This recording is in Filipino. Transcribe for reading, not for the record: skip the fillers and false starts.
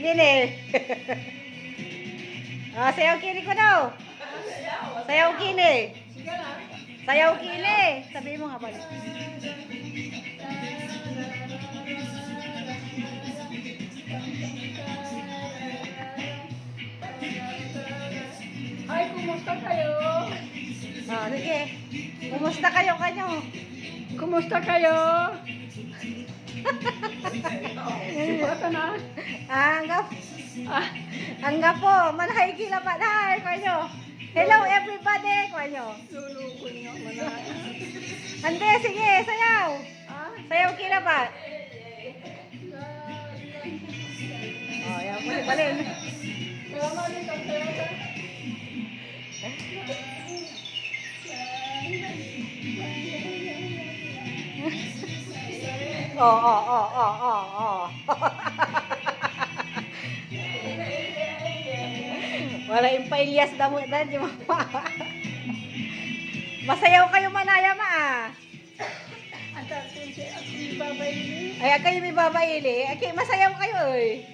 Gini. Ah, sayaw kini ko daw. Sayaw kini. Sayaw kini. Sabi mo nga pala. Ay, kumusta kayo? Ah, sige. Kumusta kayo kanyo? Kumusta kayo? Bata na. Ah, anggap. Ah, Anggap po. Manhay kila pa na. Kanyo. Hello everybody. Kanyo. luluko niyo manay. Ande, sige. Sayaw. Ah, Sayaw kila pa. Oh, yan. Balik. kaya mali ka kaya. Oh. Wala yung pa-Ilyas damo na di mama. Masayaw kayo manaya ma ah. Ang tarsin si Babay ni. Ay kayo may babaili. Ay masayaw kayo eh.